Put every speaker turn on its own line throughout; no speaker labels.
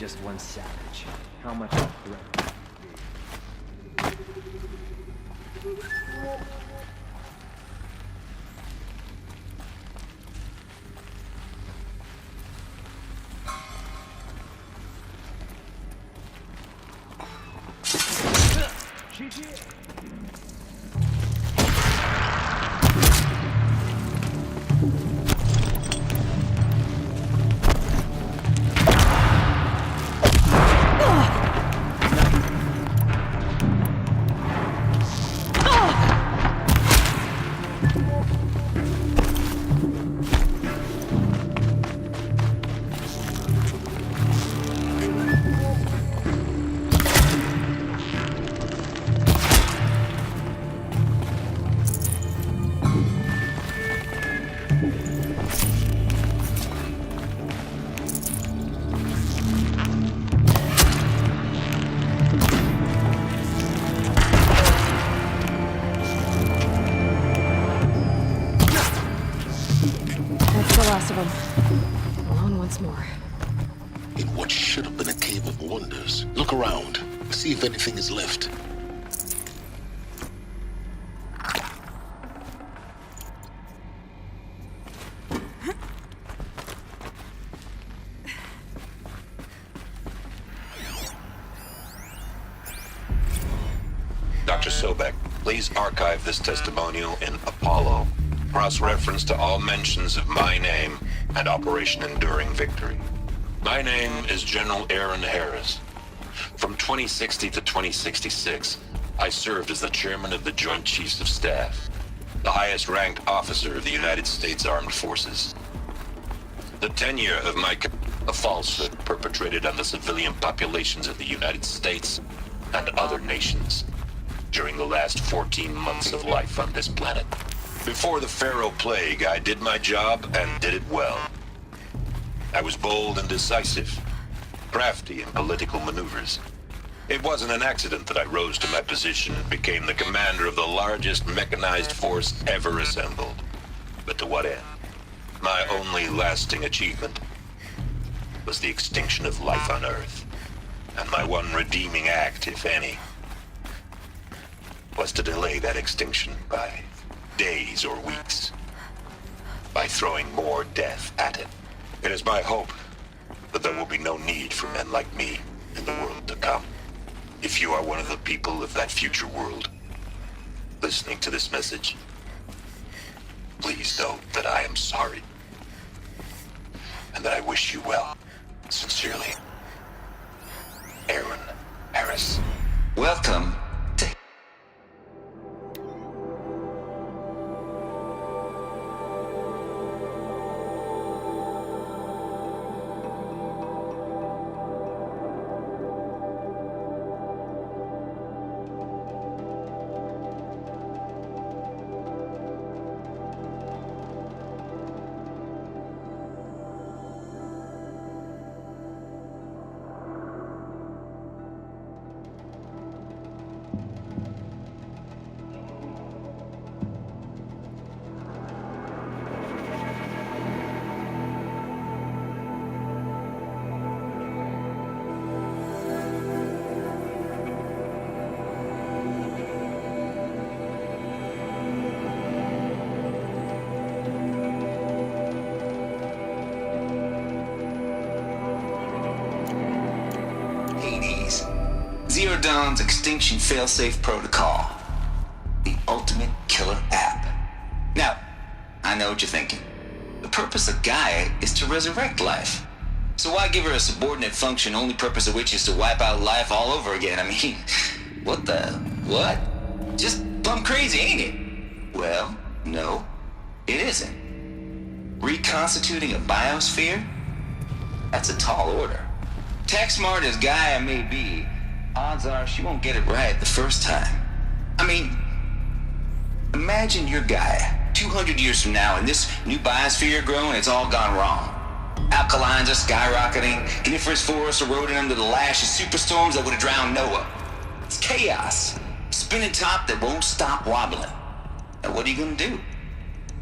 just one savage. How much of a threat?
That's the last of them. Alone once more.
In what should have been a cave of wonders. Look around. See if anything is left.
Dr. Sobek, please archive this testimonial in Apollo. Cross-reference to all mentions of my name and Operation Enduring Victory. My name is General Aaron Harris. From 2060 to 2066, I served as the chairman of the Joint Chiefs of Staff, the highest-ranked officer of the United States Armed Forces. The tenure of my a falsehood perpetrated on the civilian populations of the United States and other nations during the last 14 months of life on this planet. Before the Pharaoh Plague, I did my job and did it well. I was bold and decisive, crafty in political maneuvers. It wasn't an accident that I rose to my position and became the commander of the largest mechanized force ever assembled. But to what end? My only lasting achievement was the extinction of life on Earth. And my one redeeming act, if any, was to delay that extinction by days or weeks, by throwing more death at it. It is my hope that there will be no need for men like me in the world to come. If you are one of the people of that future world listening to this message, please know that I am sorry and that I wish you well. Sincerely, Aaron Harris.
Welcome to... Hades. Zero Dawn's Extinction Failsafe Protocol. The ultimate killer app. Now, I know what you're thinking. The purpose of Gaia is to resurrect life. So why give her a subordinate function, only purpose of which is to wipe out life all over again? I mean, what? Just plumb crazy, ain't it? Well, no, it isn't. Reconstituting a biosphere? That's a tall order. Tech smart as Gaia may be, odds are she won't get it right the first time. I mean, imagine you're Gaia 200 years from now and this new biosphere growing, it's all gone wrong. Alkalines are skyrocketing, coniferous forests eroding under the lash of superstorms that would have drowned Noah. It's chaos. Spinning top that won't stop wobbling. Now what are you gonna do?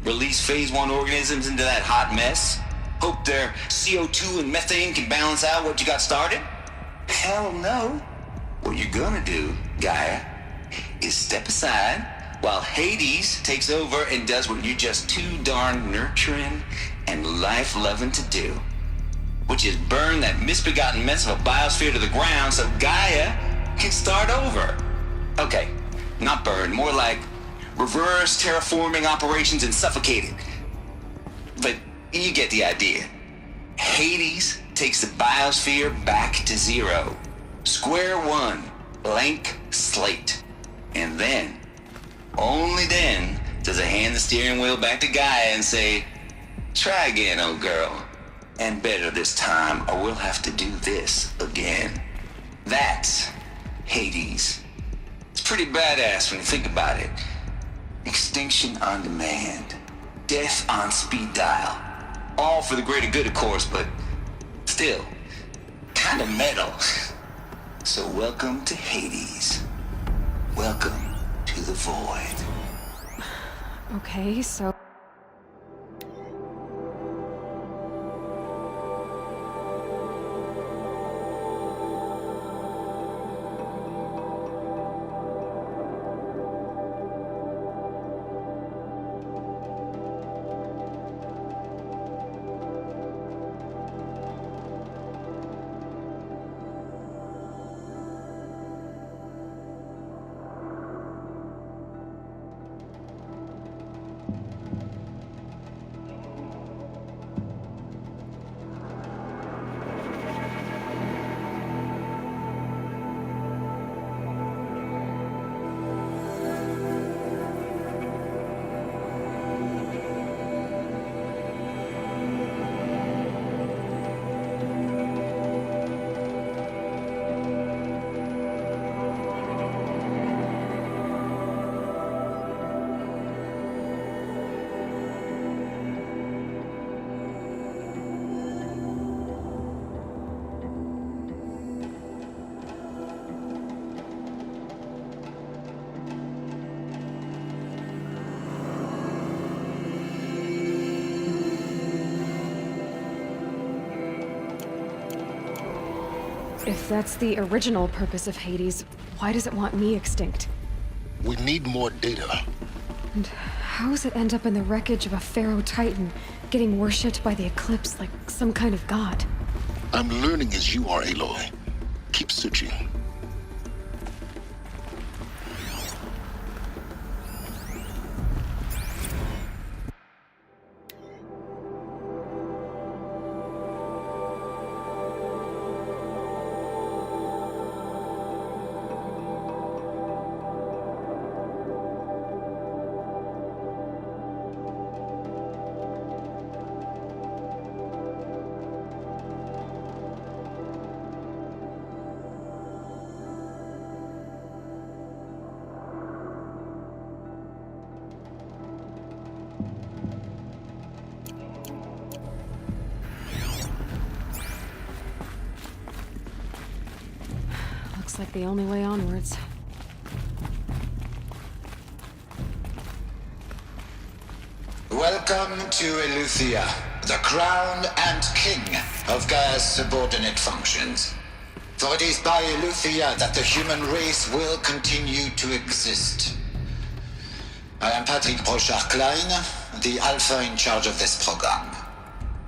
Release phase 1 organisms into that hot mess? Hope their CO2 and methane can balance out what you got started? Hell no. What you're gonna do, Gaia, is step aside while Hades takes over and does what you're just too darn nurturing and life-loving to do, which is burn that misbegotten mess of a biosphere to the ground so Gaia can start over. Okay, not burn, more like reverse terraforming operations and suffocate it. But you get the idea. Hades takes the biosphere back to zero. Square one, blank slate. And then, only then, does it hand the steering wheel back to Gaia and say, try again, old girl. And better this time, or we'll have to do this again. That's Hades. It's pretty badass when you think about it. Extinction on demand. Death on speed dial. All for the greater good, of course, but still, kind of metal. So welcome to Hades. Welcome to the void.
Okay, so... If that's the original purpose of Hades, why does it want me extinct?
We need more data.
And how does it end up in the wreckage of a Pharaoh Titan, getting worshipped by the Eclipse like some kind of god?
I'm learning as you are, Aloy. Keep searching.
Looks like the only way onwards.
Welcome to Eleuthia, the crown and king of Gaia's subordinate functions. For it is by Eleuthia that the human race will continue to exist. I am Patrick Brochard-Klein, the Alpha in charge of this program.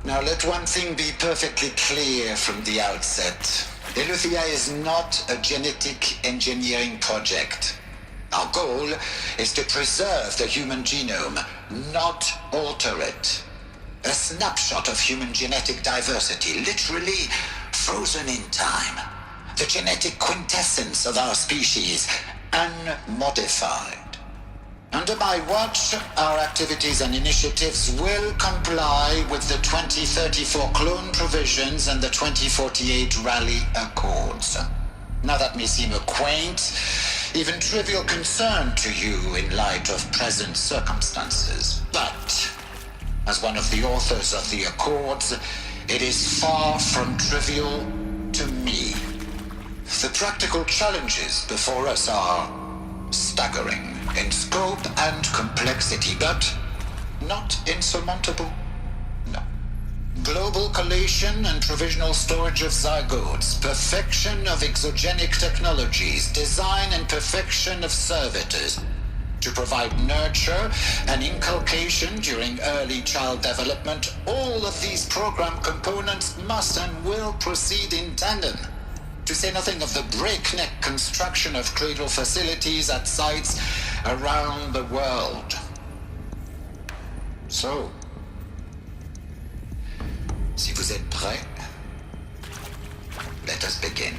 Now let one thing be perfectly clear from the outset. Eleuthia is not a genetic engineering project. Our goal is to preserve the human genome, not alter it. A snapshot of human genetic diversity, literally frozen in time. The genetic quintessence of our species, unmodified. Under my watch, our activities and initiatives will comply with the 2034 clone provisions and the 2048 Rally Accords. Now that may seem a quaint, even trivial concern to you in light of present circumstances, but as one of the authors of the Accords, it is far from trivial to me. The practical challenges before us are staggering in scope and complexity, but not insurmountable. No, Global collation and provisional storage of zygotes, perfection of exogenic technologies, design and perfection of servitors, to provide nurture and inculcation during early child development. All of these program components must and will proceed in tandem, to say nothing of the breakneck construction of cradle facilities at sites around the world. So, si vous êtes prêts, let us begin.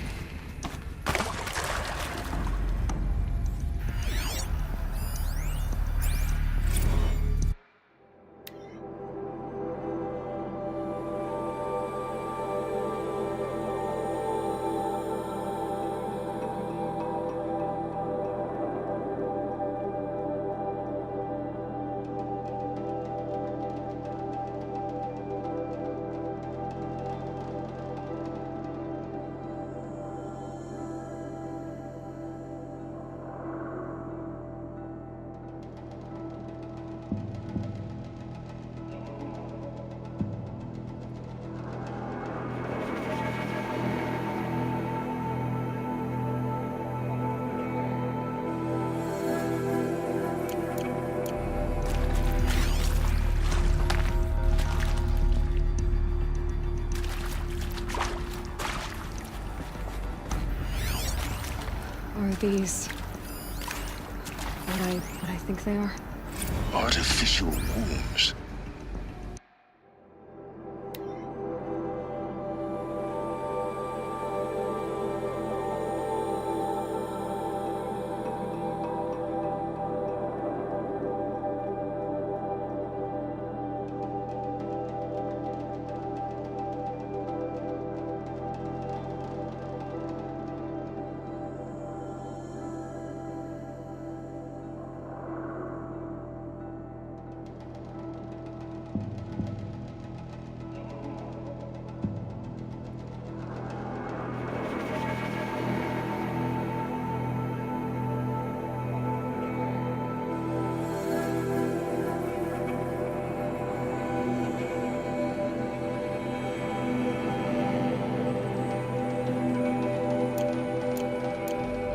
Are these what I think they are?
Artificial wombs.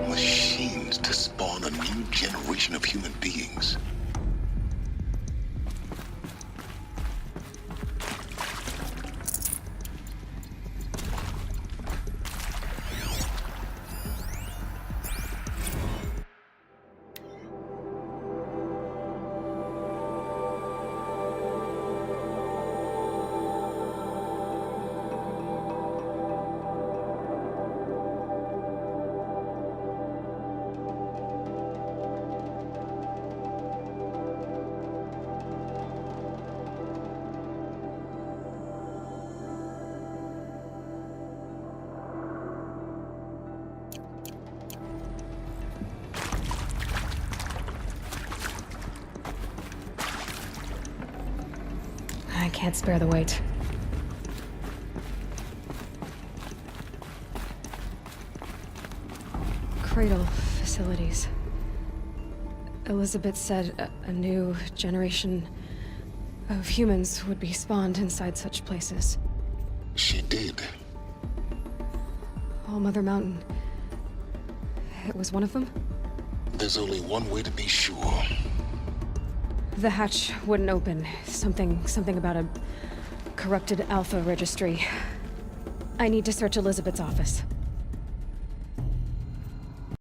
Machines to spawn a new generation of human beings.
I can't spare the weight. Cradle facilities. Elizabeth said a new generation of humans would be spawned inside such places.
She did.
All Mother Mountain. It was one of them?
There's only one way to be sure.
The hatch wouldn't open. Something about a corrupted Alpha registry. I need to search Elizabeth's office.